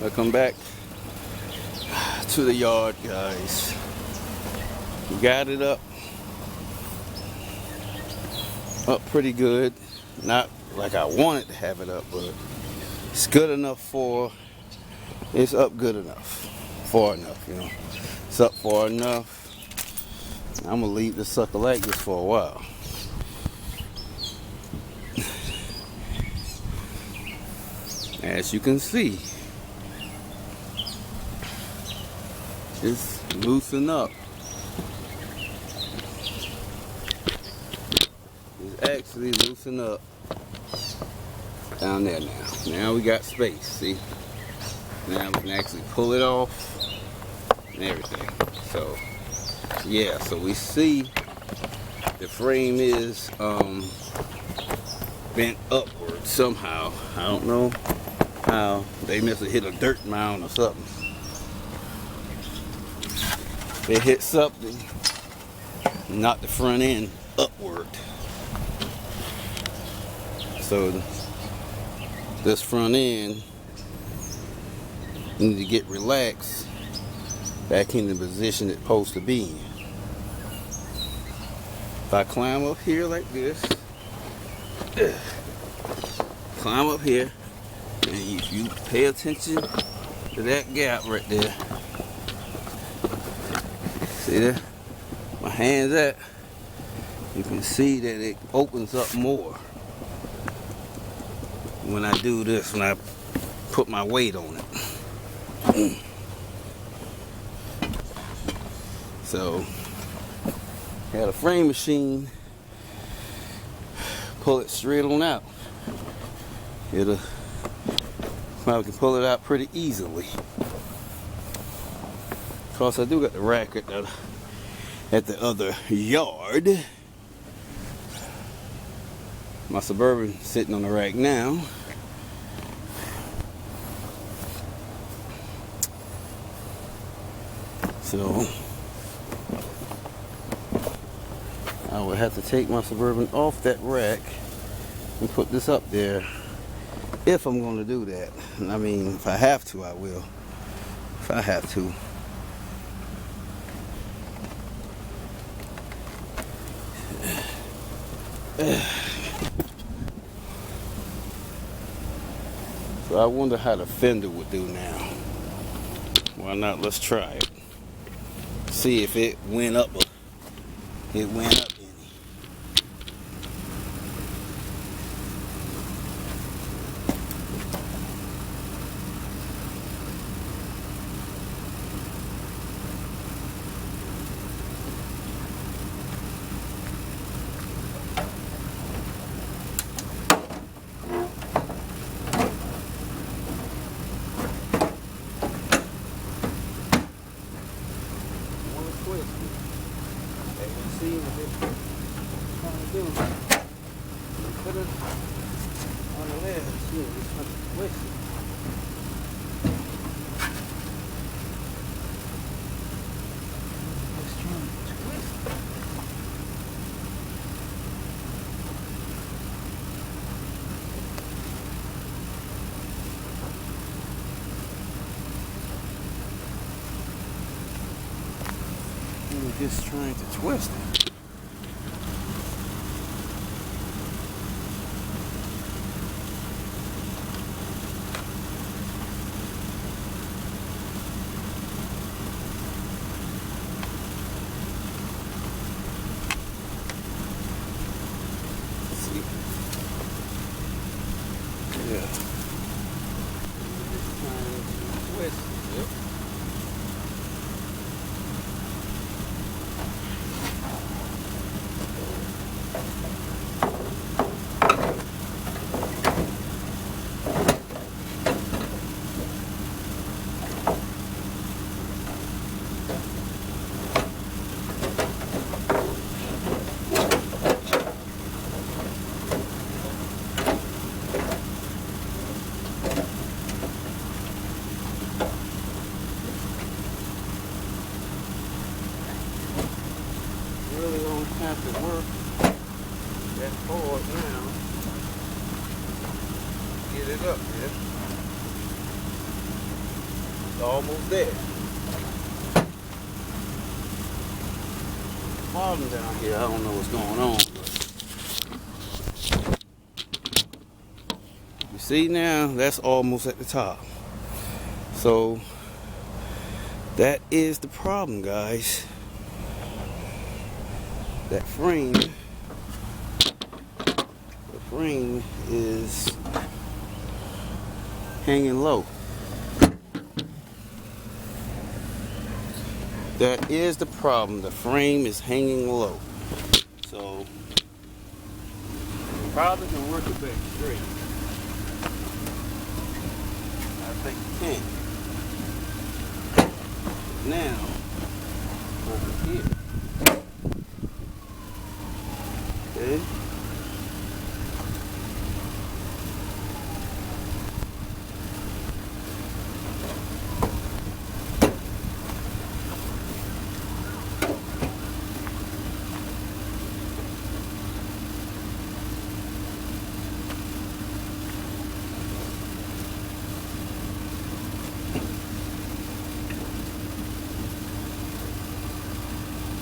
Welcome back to the yard, guys. We got it up pretty good. Not like I wanted to have it up, but it's good enough it's up good enough. Far enough, you know. It's up far enough. I'm gonna leave this sucker like this for a while. As you can see, it's loosened up. It's actually loosened up down there now. Now we got space, see? Now we can actually pull it off and everything. So, yeah, so we see the frame is bent upward somehow. I don't know how. They must have hit a dirt mound or something. They hit something, knocked the front end upward. So this front end need to get relaxed back in the position it's supposed to be in. If I climb up here like this, climb up here, and if you pay attention to that gap right there, see there? My hand's at. You can see that it opens up more when I do this, when I put my weight on it. So, had a frame machine, pull it straight on out. It'll probably can pull it out pretty easily. Of course, I do got the rack at the other yard. My Suburban sitting on the rack now. So I would have to take my Suburban off that rack and put this up there if I'm going to do that. I mean, if I have to, I will. If I have to. So I wonder how the fender would do now. Why not? Let's try it. See if it went up. It went up any. See what they're trying to do. Put it on the left. See, it's trying to twist it. It's trying to twist it. We're just trying to twist it. Yeah. Just trying to twist it. Have to work that hard now. Get it up there. almost there. Bottom down here, I don't know what's going on. But you see now, that's almost at the top. So that is the problem, guys. That frame, the frame is hanging low. That is the problem. The frame is hanging low. So probably can work it back straight. I think you can. Now over here. Okay.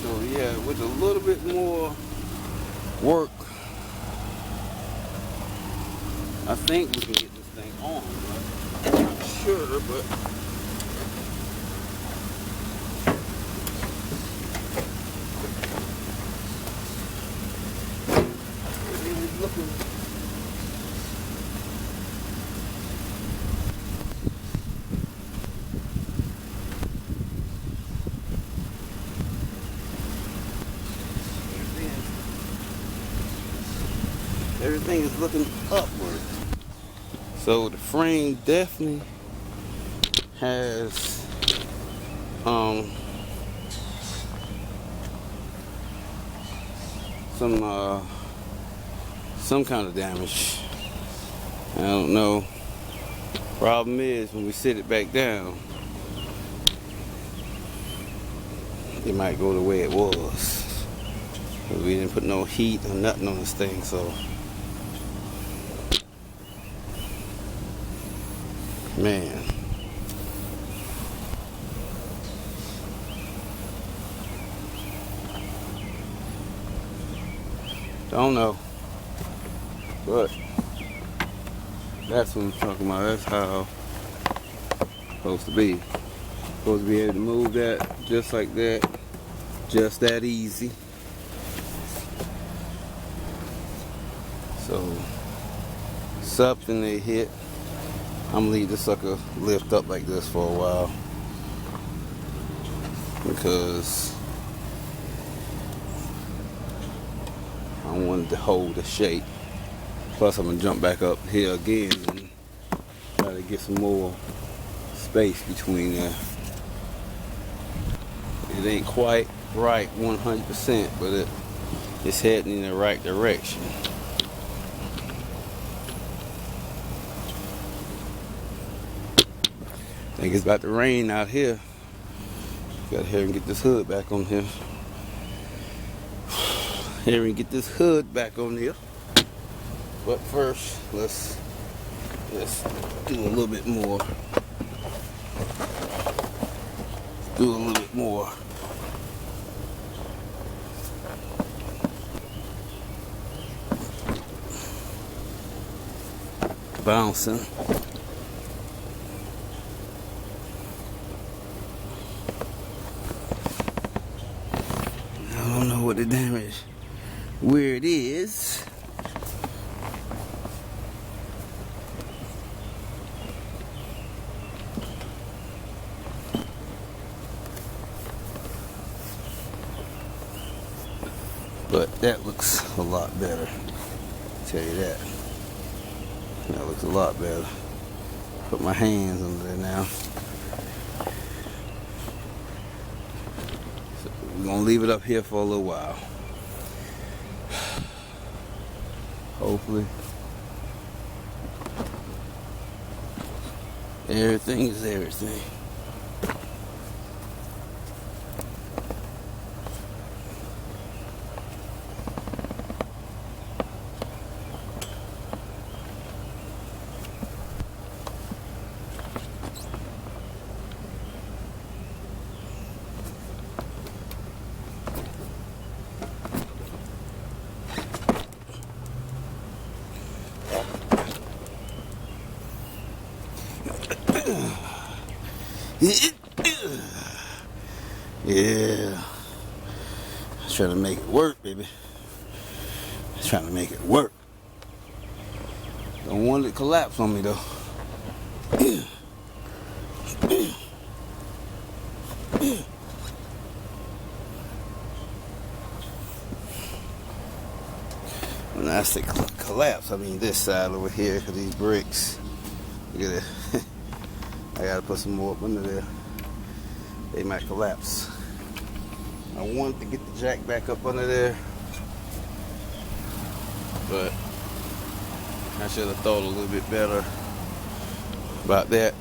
So yeah, with a little bit more work, I think we can get this thing on. I'm not sure, but everything is looking. Everything is looking upward. So the frame definitely has some kind of damage. I don't know. Problem is when we sit it back down, it might go the way it was. We didn't put no heat or nothing on this thing, so man. Don't know. But that's what I'm talking about. That's how it's supposed to be. Supposed to be able to move that just like that. Just that easy. So something they hit. I'm gonna leave this sucker lift up like this for a while because I wanted to hold the shape. Plus I'm gonna jump back up here again and try to get some more space between there. It ain't quite right 100%, but it's heading in the right direction. I think it's about to rain out here. Gotta hurry and get this hood back on here. Hurry and get this hood back on here. But first, let's do a little bit more. Do a little bit more. Bouncing. I don't know what the damage, where it is. But that looks a lot better. I'll tell you that. That looks a lot better. Put my hands under there now. So we're gonna leave it up here for a little while. Hopefully everything is everything. Yeah. Trying to make it work, baby. Trying to make it work. Don't want it to collapse on me though. When I say collapse, I mean this side over here, because these bricks, look at it. I gotta put some more up under there. They might collapse. I wanted to get the jack back up under there, but I should have thought a little bit better about that.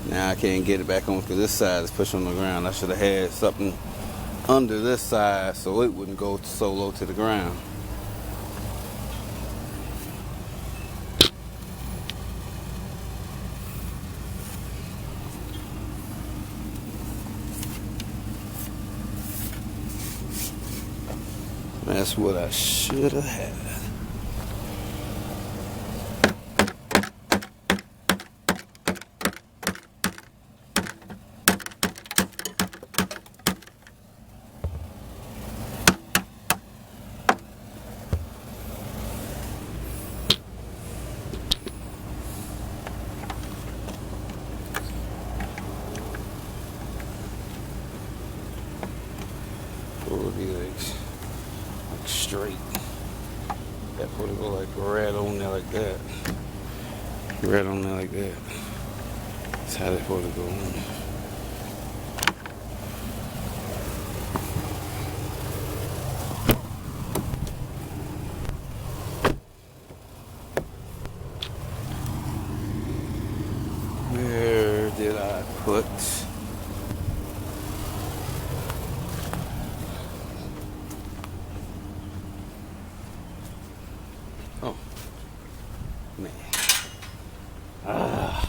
Now I can't get it back on because this side is pushed on the ground. I should have had something under this side so it wouldn't go so low to the ground. That's what I should have had. Pull the legs like straight. That put it go like right on there like that. Right on there like that. That's how that put it go on. Where did I put? Oh, man. Ah.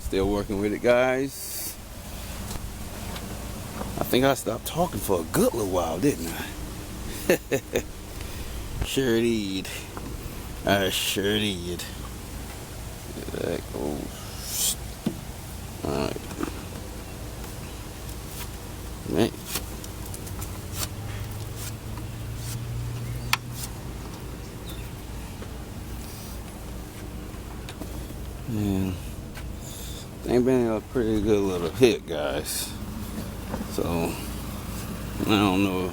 Still working with it, guys. I think I stopped talking for a good little while, didn't I? Sure did. I sure did. That goes. Alright. Man. Man. Ain't been a pretty good little hit, guys. So, I don't know.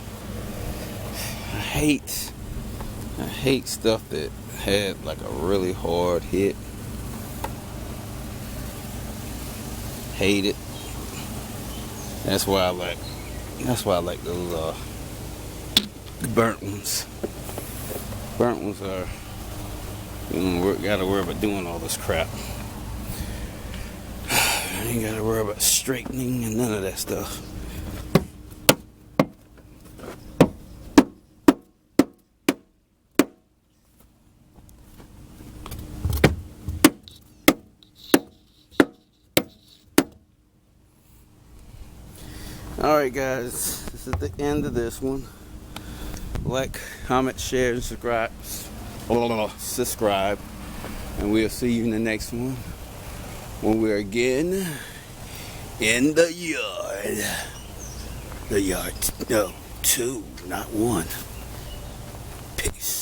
I hate stuff that had like a really hard hit. Hate it. That's why I like those burnt ones. Burnt ones are, you know, gotta worry about doing all this crap. I ain't gotta worry about straightening and none of that stuff. Alright guys, this is the end of this one. Like, comment, share, and subscribe. And we'll see you in the next one when we're again in the yard. The yard. No, 2, not 1. Peace.